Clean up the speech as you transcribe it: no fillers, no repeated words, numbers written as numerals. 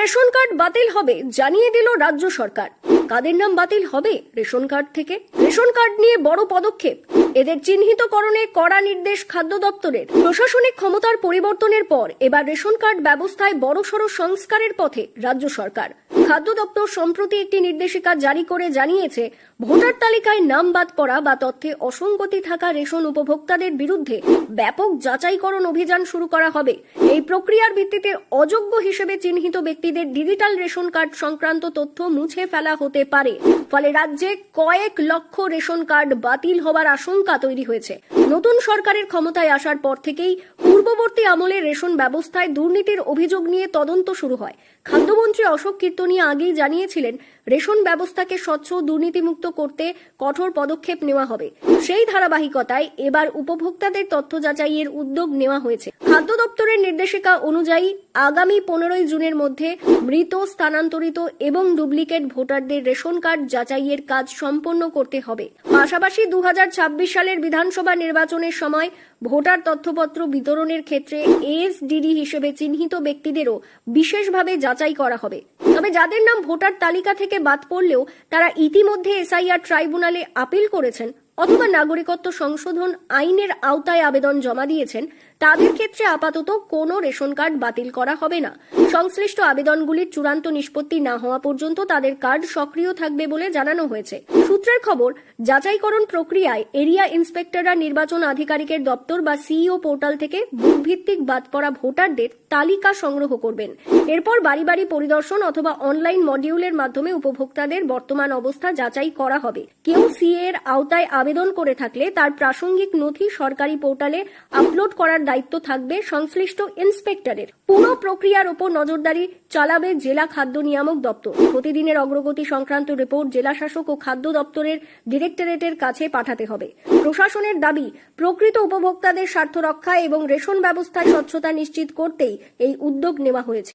Ration card বাতিল হবে জানিয়ে দিল রাজ্য সরকার। কাদের নাম বাতিল হবে রেশন কার্ড থেকে? রেশন কার্ড নিয়ে বড় পদক্ষেপ, এদের চিহ্নিতকরণে কড়া নির্দেশ খাদ্য দপ্তরের। প্রশাসনিক ক্ষমতার পরিবর্তনের পর এবার রেশন কার্ড ব্যবস্থায় বড়সড় সংস্কারের পথে রাজ্য সরকার। খাদ্য দপ্তর সম্প্রতি একটি নির্দেশিকা জারি করে জানিয়েছে, ভোটার তালিকায় নাম বাদ পড়া বা তথ্যে অসঙ্গতি থাকা রেশন উপভোক্তাদের বিরুদ্ধে ব্যাপক যাচাইকরণ অভিযান শুরু করা হবে। এই প্রক্রিয়ার ভিত্তিতে অযোগ্য হিসেবে চিহ্নিত ব্যক্তিদের ডিজিটাল রেশন কার্ড সংক্রান্ত তথ্য মুছে ফেলা হতে পারে। ফলে রাজ্যে কয়েক লক্ষ রেশন কার্ড বাতিল হবার আশঙ্কা তৈরি হয়েছে। নতুন সরকারের ক্ষমতায় আসার পর থেকেই পূর্ববর্তী আমলে রেশন ব্যবস্থায় দুর্নীতির অভিযোগ নিয়ে তদন্ত শুরু হয়। খাদ্যমন্ত্রী অশোক কীর্তনিয়া আগেই জানিয়েছিলেন, রেশন ব্যবস্থাকে স্বচ্ছ দুর্নীতিমুক্ত করতে কঠোর পদক্ষেপ নেওয়া হবে। সেই ধারাবাহিকতায় এবার উপভোক্তাদের তথ্য যাচাইয়ের উদ্যোগ নেওয়া হয়েছে। খাদ্য দপ্তরের নির্দেশিকা অনুযায়ী আগামী 15 জুনের মধ্যে মৃত, স্থানান্তরিত এবং ডুপ্লিকেট ভোটারদের রেশন কার্ড যাচাইয়ের কাজ সম্পন্ন করতে হবে। পাশাপাশি 2026 সালের বিধানসভা নির্বাচনের সময় ভোটার তথ্যপত্র বিতরণের ক্ষেত্রে এএসডিডি হিসেবে চিহ্নিত ব্যক্তিদেরও বিশেষভাবে যাচাই করা হবে। তবে যাদের নাম ভোটার তালিকা থেকে বাদ পড়লেও তারা ইতিমধ্যে এসআইআর ট্রাইব্যুনালে আপিল করেছেন অথবা নাগরিকত্ব সংশোধন আইনের আওতায় আবেদন জমা দিয়েছেন, তাদের ক্ষেত্রে আপাতত কোনো রেশন কার্ড বাতিল করা হবে না। সংশ্লিষ্ট আবেদনগুলির চূড়ান্ত নিষ্পত্তি না হওয়া পর্যন্ত তাদের কার্ড সক্রিয় থাকবে বলে জানানো হয়েছে। সূত্রের খবর, যাচাইকরণ প্রক্রিয়ায় এরিয়া ইন্সপেক্টররা নির্বাচন আধিকারিকের দপ্তর বা সিইও পোর্টাল থেকে বুথভিত্তিক বাদ পড়া ভোটারদের তালিকা সংগ্রহ করবেন। এরপর বাড়ি বাড়ি পরিদর্শন অথবা অনলাইন মডিউলের মাধ্যমে উপভোক্তাদের বর্তমান অবস্থা যাচাই করা হবে। কেউ সিএ এর আওতায় আবেদন করে থাকলে তার প্রাসঙ্গিক নথি সরকারি পোর্টালে আপলোড করার দায়িত্ব থাকবে সংশ্লিষ্ট ইন্সপেক্টরের। পুরো প্রক্রিয়ার উপর নজরদারি চালাবে জেলা খাদ্য নিয়ামক দপ্তর। প্রতিদিনের অগ্রগতি সংক্রান্ত রিপোর্ট জেলা শাসক ও খাদ্য দপ্তরের ডিরেক্টরেটের কাছে পাঠাতে হবে। প্রশাসনের দাবি, প্রকৃত উপভোক্তাদের স্বার্থ রক্ষা এবং রেশন ব্যবস্থায় স্বচ্ছতা নিশ্চিত করতেই এই উদ্যোগ নেওয়া হয়েছে।